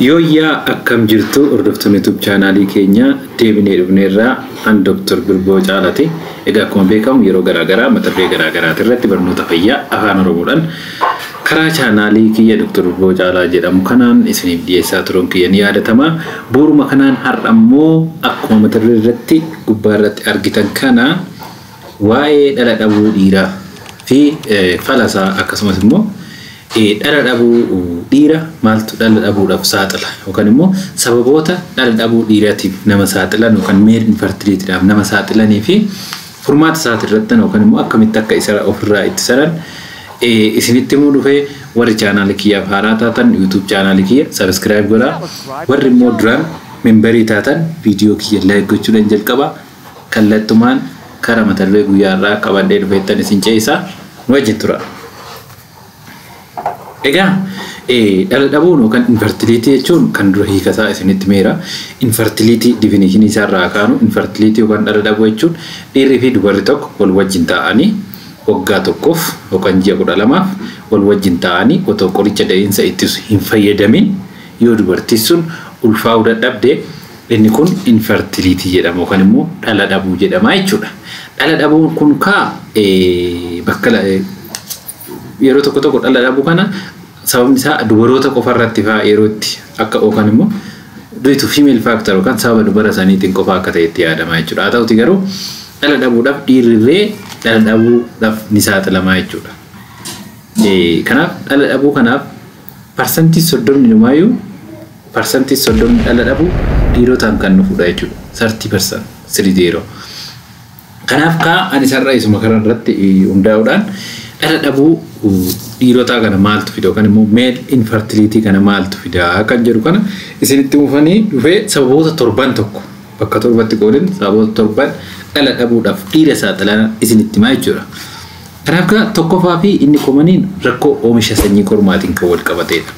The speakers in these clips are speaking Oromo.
Yoya akkam jirtu hordoftoonni YouTube channelii keenya deebinee dhufneerraa an Dr. Birboo Caalati. Egaa akkuma beekamu yeroo garaagaraa mata duree garaagaraa irratti barnoota fayyaa afaan Oromoodhaan karaa channelii kiyya Dr. Birboo Caalaa jedhamu kanaan isiniif dhiyeessaa turuun kiyya ni yaadatama. Bu'uuruma kanaan har'a ammoo akkuma mata duree irratti gubbaa irratti argitan kana waa'ee dhala dhabuu dhiiraa fi falasaa akkasumas immoo dhala dhabuu dhiira maaltu dhala dhabuudhaaf saaxila yookaan immoo sababoota dhala dhabuu dhiiraatiif nama saaxilan yookaan male infertilityidhaaf nama saaxilanii fi furmaata isaati irratti yookaan immoo akkamitti akka isa ofirraa ittisan isinitti immoo dhufee warri channelii kiyyaaf haaraa taatan YouTube channelii kiyya subscribe godhaa, warri immoo duraan memberii taatan viidiyoo kiyya like gochuudhaan jalqaba. Kallattumaan karaa mata duree guyyaa irraa qabadhee dhufeettan isin ceesaa nu wajjin tura. Egaa dhala dhabuun yookaan infertility jechuun kan dura hiikasaa isinitti meera. Infertility definition isaa irraa kaanu infertility yookaan dhala dhabuu jechuun dhiirrii fi dubarri tokko wal wajjin ta'anii waggaa tokkoof yookaan ji'a 12 wal wajjin ta'anii otoo qoricha da'iinsa ittisu hin fayyadamin yoo dubartiin sun ulfaa'uu dadhabde inni kun infertility jedhama yookaan immoo dhala dhabuu jedhama jechuudha. Dhala dhabuun kun bakka yeroo tokko dhala dhabuu kana sababni isaa dubaroota qofa irratti faa yerootti akka yookaan immoo due to female factor yookaan sababa dubara saniitiin qofa akka ta'etti yaadama jechuudha. Haa ta'uti garuu dhala dhabuudhaaf dhiirrillee dhala dhabuudhaaf ni saaxilama jechuudha. Kanaaf dhala dhabuu kanaaf parsantii 30 parsantii 30 dhala dhabuu dhiirotaan kan dhufudha jechuudha. 30% 30. Kanaaf ani sarara isuma kana irratti hundaa'uudhaan dhala dhabuu dhiirota kana maaltu fida yookaan immoo male infertility kana maaltu fida kan jedhu kana isinitti mufanii dhufee sababoota 7 tokko bakka 7tti qoodin sababoota 7 dhala dhabuudhaaf dhiira saaxilan isinitti himaa jechuudha. Kanaaf tokkoffaa fi inni komaniin rakkoo oomisha sanyii kormaatiin kan wal qabateedha.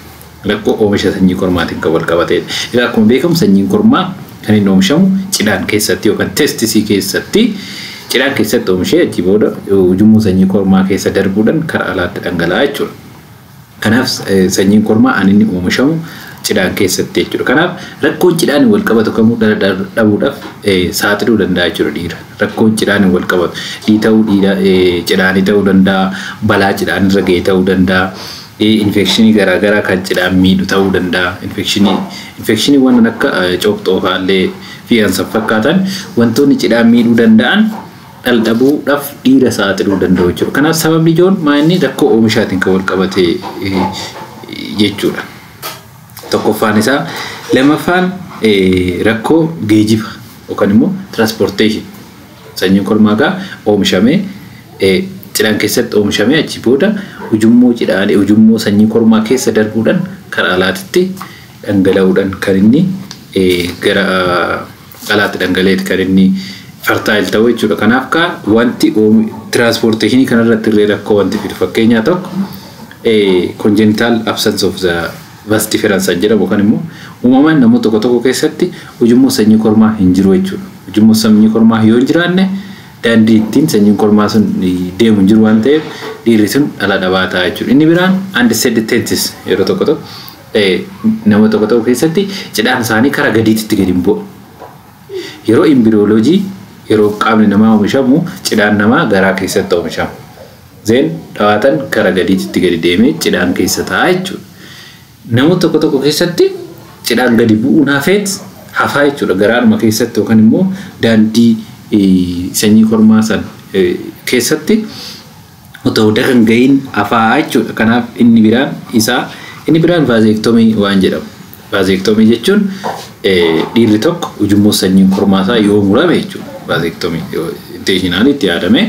Rakkoo oomisha sanyii kormaatiin kan wal qabateedha. Egaa akkuma beekamu sanyiin kormaa kan inni oomishamu cidhaan keessatti yookaan testisii keessatti cidhaan keessatti oomishee achi booda ujummoo sanyii kormaa keessa darbuudhaan karaa alaatti dhangala'aa jechuudha. Kanaaf sanyiin kormaa inni oomishamu cidhaan keessatti jechuudha. Kanaaf rakkoon cidhaan wal qabatu kamuu dhala dhabuudhaaf saaxiluu danda'a jechuudha dhiira. Rakkoon cidhaan wal qabatu cidhaan ta'uu danda'a, balaa cidhaan irra ga'e ta'uu danda'a, infekshinii garaagaraa kan cidhaan miidhu ta'uu danda'a. Infekshinii waan akka cooqxoofaallee fi ansan fakkaatan wantoonni cidhaan miidhuu danda'an dhala dhabuudhaaf dhiira saaxiluu danda'u jechuudha. Kanaaf sababni ijoon maa'inni rakkoo oomishaatiin kan wal qabate jechuudha. Tokkoffaan isaa, lammaffaan rakkoo geejiba yookaan immoo transportation. Sanyiin kormaa oomishamee cidhaan keessatti oomishamee achi booda ujummoo sanyii kormaa keessa darbuudhaan karaa alaatti dhangala'uudhaan kan inni gara alaatti dhangala'eeti kan inni fertile ta'u jechuudha. Kanaaf wanti transportation kanarratti illee rakkoo wanti fidu fakkeenyaa tokko congenital absence of the vas difference jedhamu yookaan immoo uumamaan namoota tokko keessatti ujummoo sanyii kormaa hin jiru jechuudha. Ujummoo sanyii kormaa yoo hin jiraanne daandii ittiin sanyiin kormaa sun deemu hin jiru waan ta'eef dhiirri sun dhala dhabaa ta'a jechuudha. Inni biraan undecided tenses yeroo tokko nama tokko keessatti cidhaan isaanii karaa gadiitti gadi hin bu'u. Yeroo embriology yeroo qaamni namaa oomishamu cidhaan namaa garaa keessatti oomishama. Zeen dhawaatan karaa gadiitti gadi deemee cidhaan keessa ta'a jechuudha. Namoota tokko keessatti cidhaan gadi bu'uun hafaa jechuudha. Garaanuma keessatti yookaan immoo daandii sanyii kormaa san keessatti otoo dakan ga'iin hafaa jechuudha. Kanaaf inni biraan vaazektomii waan jedhamu. Vaazektomii jechuun dhiirri tokko ujummoo sanyii kormaasaa yoo murame jechuudha. Vaazektomii intentionally itti yaadame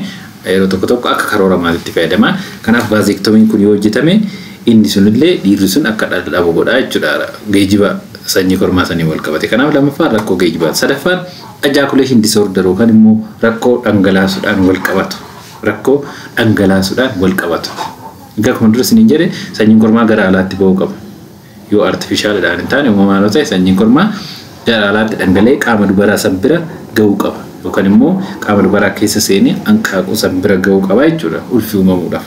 yeroo tokko akka karoora maalitti fayyadama. Kanaaf vaazektomiin kun yoo hojjetame inni sunillee dhiirri sun akka dhala dhabu godha jechuudha. Geejiba sanyii kormaa sanii wal qabate. Kanaaf lammaffaan rakkoo geejibaa. Sadaffaan ejaculation disorder yookaan immoo rakkoo dhangalaasuudhaan wal qabatu. Rakkoo dhangalaasuudhaan wal qabatu. Egaa akkuma dura isiniin jedhe sanyiin kormaa gara alaatti ba'uu qaba. Yoo artificialidhaan hin taane uumamaan ta'e sanyiin kormaa gara alaatti dhangala'ee qaama dubaraa san bira ga'uu qaba. Yookaan immoo qaama dubaraa keessa seenee hanqaaquu san bira ga'uu qaba jechuudha ulfi uumamuudhaaf.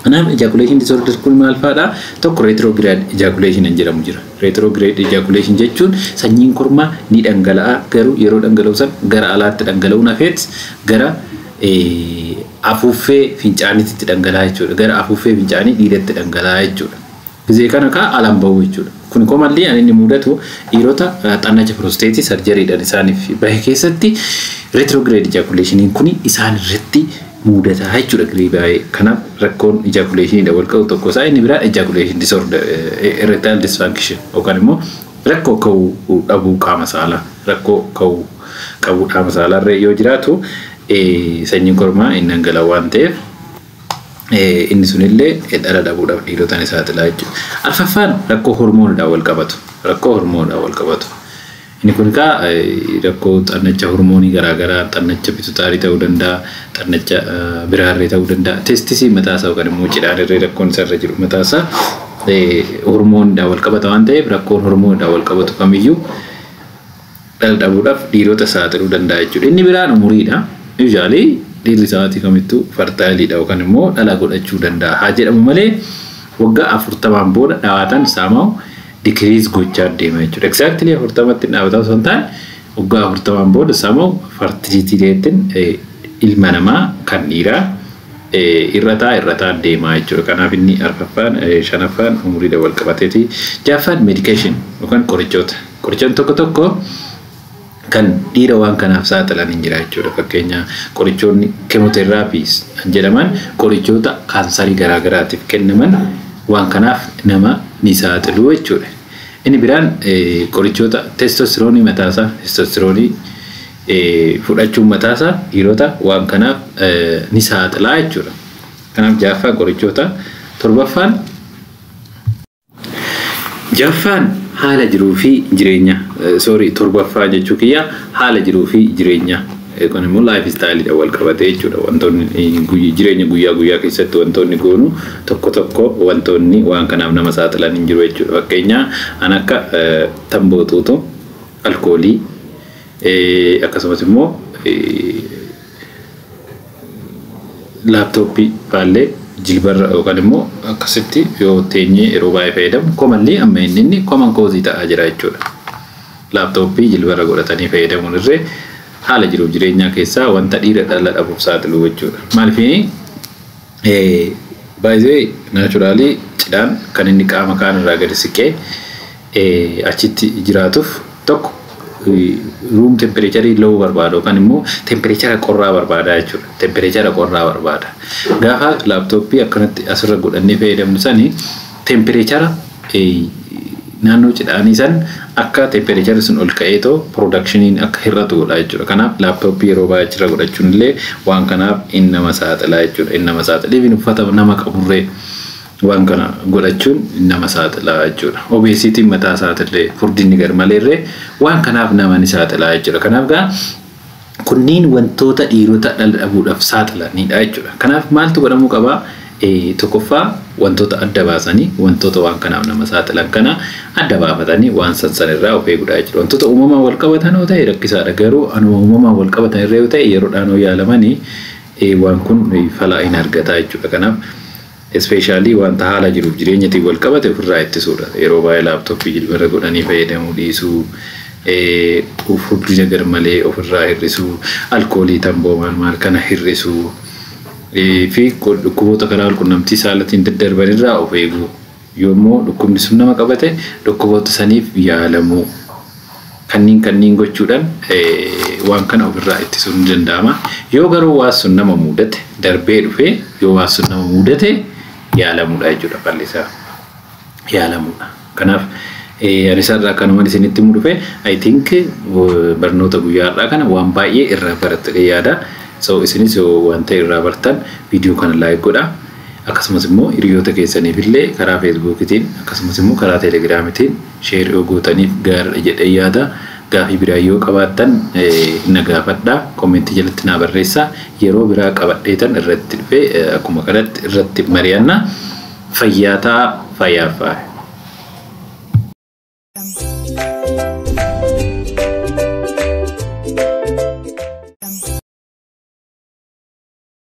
Kanaaf ejaculation disorder kun maal fa'aadha? Tokko retrograde ejaculation jedhamu jira. Retrograde ejaculation jechuun sanyiin kormaa ni dhangala'a garuu yeroo dhangala'u san gara alaatti dhangala'uun hafeet gara afuuffee fincaaniitti dhangala'a jechuudha. Gara afuuffee fincaanii dhiiratti dhangala'a jechuudha. Gizee kana ka alaan bahu jechuudha. Kun komallee ani inni mudatu dhiirota xannacha prostate surgeryidhaan isaaniif bahe keessatti retrograde ejaculation kun isaan irratti mudata jechuudha gribaay kanaaf rakkoon ejaculation da wal qabu tokko isaa inni biraa ejaculation disorder erectile dysfunction yookaan immoo rakkoo ka'uu dhabuu qaama saalaa rakkoo ka'uu qabu qaama saalaa irra yoo jiraatu sanyiin kormaa inni dhangala waan ta'eef inni sunillee dhala dhabuudhaaf dhiirotaan isaa tilaa jechuudha. Arfaffaan rakkoo hormoonidhaan wal qabatu rakkoo hormoonidhaan wal qabatu. Ini kun ka rakkoo xannacha hormoonii garaagaraa xannacha pitutaarii ta'uu danda'a xannacha biraarree ta'uu danda'a testisii mataasaa yookaan immoo cidhaan irree rakkoon isarra jiru mataasaa hormoonidhaan wal qabata waan ta'eef rakkoon hormoonidhaan wal qabatu kamiyyuu dhala dhabuudhaaf dhiirota saaxiluu danda'a jechuudha. Inni biraan umuriidha. Usually dhiirri isaatii kamittuu fartaaliidha yookaan immoo dhala godhachuu danda'a. Haa jedhamu malee waggaa 40 booda dhawaatan saamaa'u decrease gochaa deema jechuudha. Exactly 40tti dhaabataa osoo hin taane waggaa 40 booda saamaa'u fertility rate ilma namaa kan dhiiraa irrataa deema jechuudha. Kanaaf inni arfaffaan shanaffaan umuriidhaan wal qabateeti. Jaffaan medication yookaan qorichoota tokko kan dhiira waan kanaaf saaxilan hin jira jechuudha. Fakkeenya qorichoonni chemotherapies jedhaman qorichoota kaansarii garaagaraatiif kennaman waan kanaaf nama ni saaxilu jechuudha. Inni biraan qorichoota testosteronii mataasaa testosteronii fudhachuun mataasaa dhiirota waan kanaaf ni saaxilaa jechuudha. Kanaaf jaffaa qorichoota jaffaan haala jiruu fi jireenya torbaffaa jechuu kiyya haala jiruu fi jireenya kun immoo lifestyle wal qabate jechuudha. Wantoonni jireenya guyyaa keessatti wantoonni goonu tokko wantoonni waan kanaaf nama saaxilan hin jiru jechuudha. Fakkeenya an akka tamboo xuuxuu alkoolii akkasumas immoo laptooppii baallee jilbarra yookaan immoo akkasitti yoo teenyee yeroo baay'ee fayyadamu komallee amma inni common cause ta'aa jira jechuudha. Laptooppii jilbarra godhatanii fayyadamuun irree haala jiruuf jireenyaa keessaa wanta dhiira dhala dhabuuf saaxilu jechuudha. Maaliif by the way naturally cidhaan kan inni qaama kaan irraa gadi siqee achitti jiraatuuf tokko room temperature low barbaada yookaan immoo temperature qorraa barbaada jechuudha. Temperature qorraa barbaada. Gaafa laptooppii akkanatti asirra godhannee fayyadamnu sani temperature naannoo cidhaanii san akka temperature sun ol ka'eetoo productioniin akka hir'atu godha jechuudha. Kanaaf laptooppii yeroo baay'ee achirra godhachuun illee waan kanaaf inni nama saaxilaa jechuudha. Inni nama saaxilee uffata nama qaburree waan kana godhachuun nama saaxilaa jechuudha. Obesity mataa saaxilee furdinni garmaleerree waan kanaaf nama ni saaxilaa jechuudha. Kanaaf gaa kunniin wantoota dhiirota dhala dhabuudhaaf saaxilanidha jechuudha. Kanaaf maaltu godhamuu qaba? Tokkoffaa wantoota adda baasanii wantoota waan kanaaf nama saaxilan kana adda baafatanii waan sansan irraa of eeguudha jechuudha. Wantoota uumamaan wal qabatan yoo ta'e rakkisaadha. Garuu anuma uumamaan wal qabatan irra yoo ta'e yeroodhaan yoo yaalamanii waan kun falaa hin argata jechuudha. Kanaaf especially wanta haala jiruuf jireenyatiin wal qabate ofirraa ittisuudha. Yeroo baay'ee laptooppii jilbarra godhanii fayyadamuu dhiisuu furdina garmalee ofirraa hir'isuu alkoolii tamboo maal kana hir'isuu fi dhukkuboota karaa qunnamtii saalatiin daddarban irraa of eeguu yoommoo dhukkubni sun nama qabate dhukkuboota saniif yaalamuu kanniin gochuudhaan waan kana ofirraa ittisuun ni danda'ama. Yoo garuu waan sun nama mudate darbee dhufee yoo waan sun nama mudate yaalamuudha jechuudha. Fallisaa yaalamuudha. Kanaaf anisarraa kanumaan isinitti mudufe I think barnoota guyyaarraa kana waan baay'ee irraa barattee yaada. So isinis wanta irraa bartan viidiyoo kana like godha. Akkasumas immoo hiriyoota keessaniif illee karaa Facebookitiin akkasumas immoo karaa Telegiraamitiin share gootaniif gaariidha jedhee yaada. Gaafii biraa yoo qabaattan na gaafadhaa komentii jalatti na barreessaa. Yeroo biraa qabadheetan irratti dhufee akkuma kanatti irratti mari'anna. Fayyaa ta'aa fayyaa.